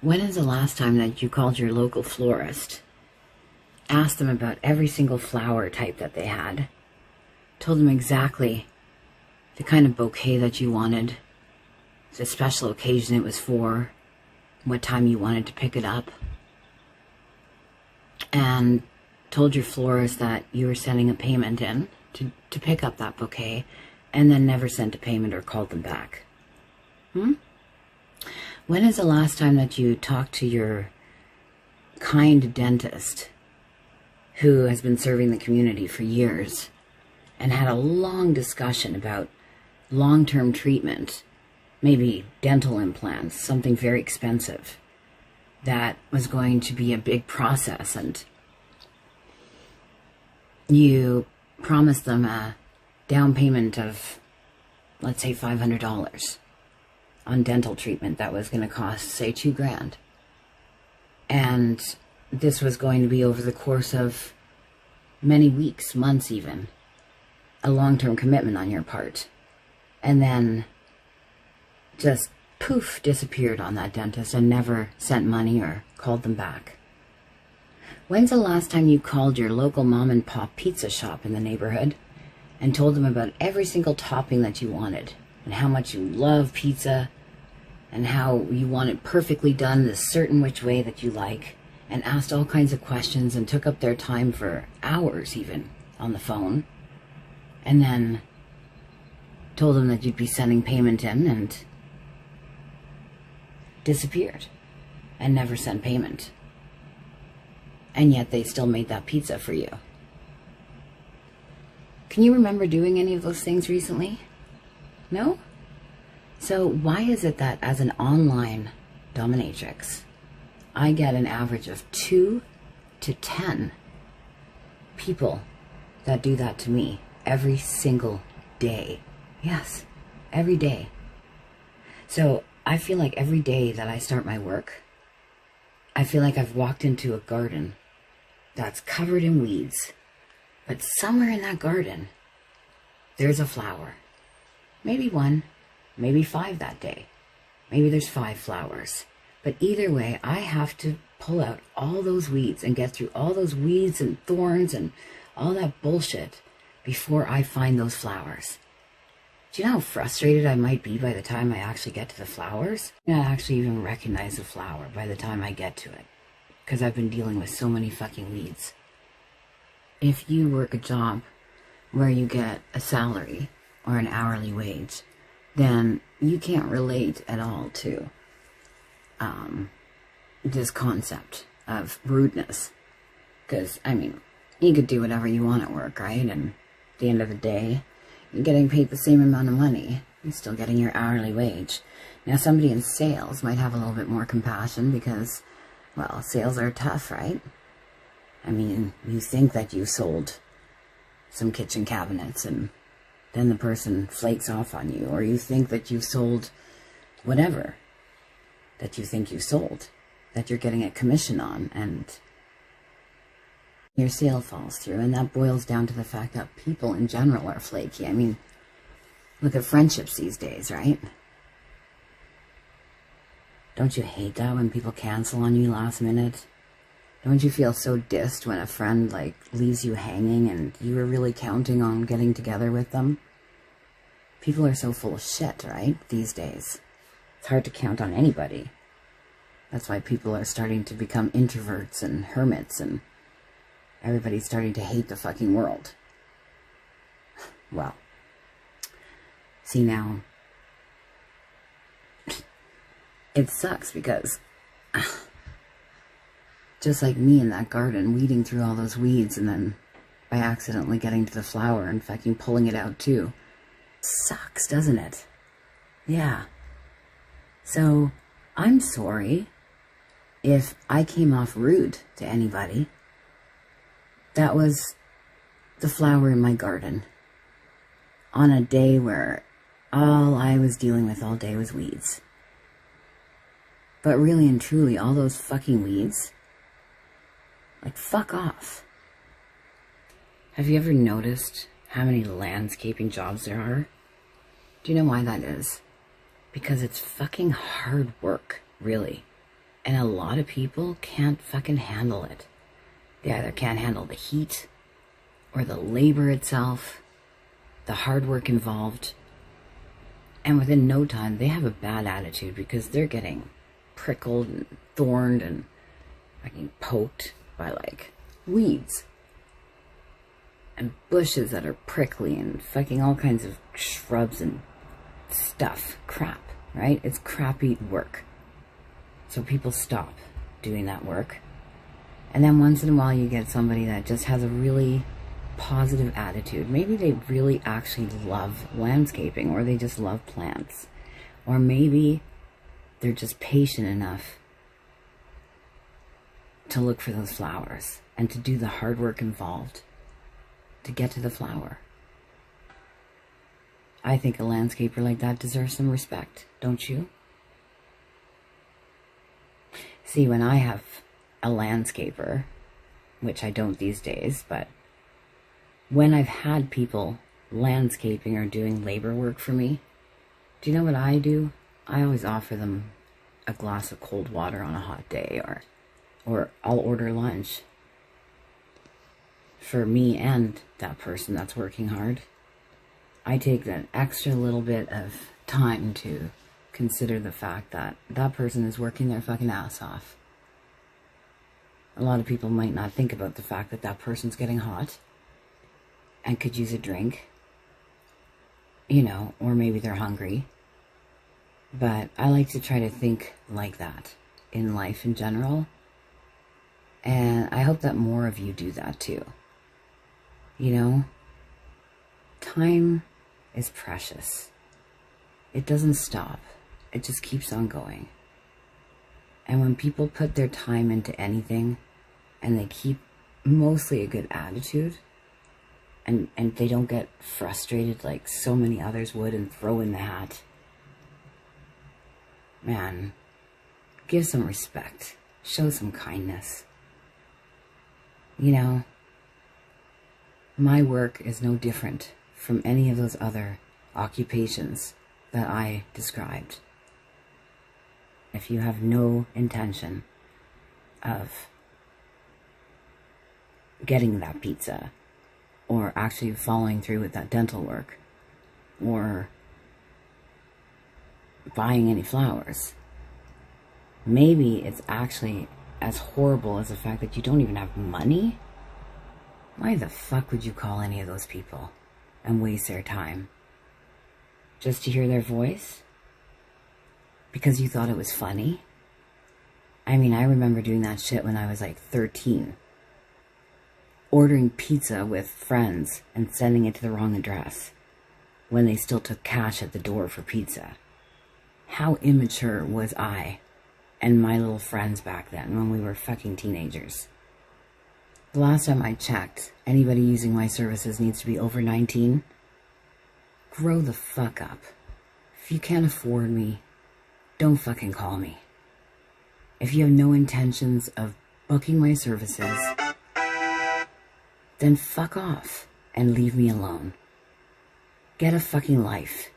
When is the last time that you called your local florist, asked them about every single flower type that they had, told them exactly the kind of bouquet that you wanted, the special occasion it was for, what time you wanted to pick it up, and told your florist that you were sending a payment in to pick up that bouquet, and then never sent a payment or called them back? When is the last time that you talked to your kind dentist who has been serving the community for years and had a long discussion about long-term treatment, maybe dental implants, something very expensive that was going to be a big process, and you promised them a down payment of, let's say, $500 on dental treatment that was going to cost, say, $2,000. And this was going to be over the course of many weeks, months even, a long-term commitment on your part. And then just poof, disappeared on that dentist and never sent money or called them back. When's the last time you called your local mom and pop pizza shop in the neighborhood and told them about every single topping that you wanted, and how much you love pizza, and how you want it perfectly done this certain which way that you like, and asked all kinds of questions and took up their time for hours even on the phone, and then told them that you'd be sending payment in and disappeared and never sent payment? And yet they still made that pizza for you. Can you remember doing any of those things recently? No? So why is it that as an online dominatrix, I get an average of 2 to 10 people that do that to me every single day? Yes, every day. So I feel like every day that I start my work, I feel like I've walked into a garden that's covered in weeds, but somewhere in that garden, there's a flower. Maybe 1, maybe 5 that day. Maybe there's 5 flowers. But either way, I have to pull out all those weeds and get through all those weeds and thorns and all that bullshit before I find those flowers. Do you know how frustrated I might be by the time I actually get to the flowers? I don't actually even recognize the flower by the time I get to it, because I've been dealing with so many fucking weeds. If you work a job where you get a salary or an hourly wage, then you can't relate at all to this concept of rudeness. Because, I mean, you could do whatever you want at work, right? And at the end of the day, you're getting paid the same amount of money. You're still getting your hourly wage. Now, somebody in sales might have a little bit more compassion because, well, sales are tough, right? I mean, you think that you sold some kitchen cabinets and then the person flakes off on you, or you think that you sold whatever that you think you sold, that you're getting a commission on, and your sale falls through. And that boils down to the fact that people in general are flaky. I mean, look at friendships these days, right? Don't you hate that when people cancel on you last minute? Don't you feel so dissed when a friend, like, leaves you hanging and you were really counting on getting together with them? People are so full of shit, right, these days. It's hard to count on anybody. That's why people are starting to become introverts and hermits, and everybody's starting to hate the fucking world. Well, see now, it sucks because just like me in that garden, weeding through all those weeds and then by accidentally getting to the flower and fucking pulling it out too. Sucks, doesn't it? Yeah. So, I'm sorry if I came off rude to anybody. That was the flower in my garden on a day where all I was dealing with all day was weeds. But really and truly, all those fucking weeds, like, fuck off. Have you ever noticed how many landscaping jobs there are? Do you know why that is? Because it's fucking hard work, really. And a lot of people can't fucking handle it. They either can't handle the heat or the labor itself, the hard work involved. And within no time, they have a bad attitude because they're getting prickled and thorned and fucking poked by like weeds and bushes that are prickly and fucking all kinds of shrubs and stuff. Crap, right? It's crappy work. So people stop doing that work. And then once in a while you get somebody that just has a really positive attitude. Maybe they really actually love landscaping, or they just love plants. Or maybe they're just patient enough to look for those flowers and to do the hard work involved to get to the flower. I think a landscaper like that deserves some respect, don't you? See, when I have a landscaper, which I don't these days, but when I've had people landscaping or doing labor work for me, do you know what I do? I always offer them a glass of cold water on a hot day, or I'll order lunch for me and that person that's working hard. I take that extra little bit of time to consider the fact that that person is working their fucking ass off. A lot of people might not think about the fact that that person's getting hot and could use a drink, you know, or maybe they're hungry. But I like to try to think like that in life in general. And I hope that more of you do that too. You know, time is precious. It doesn't stop. It just keeps on going. And when people put their time into anything and they keep mostly a good attitude, and they don't get frustrated like so many others would and throw in the hat, man, give some respect. Show some kindness. You know, my work is no different from any of those other occupations that I described. If you have no intention of getting that pizza, or actually following through with that dental work, or buying any flowers, maybe it's actually as horrible as the fact that you don't even have money. Why the fuck would you call any of those people and waste their time just to hear their voice? Because you thought it was funny? I mean, I remember doing that shit when I was like 13. Ordering pizza with friends and sending it to the wrong address when they still took cash at the door for pizza. How immature was I and my little friends back then when we were fucking teenagers? The last time I checked, anybody using my services needs to be over 19. Grow the fuck up. If you can't afford me, don't fucking call me. If you have no intentions of booking my services, then fuck off and leave me alone. Get a fucking life.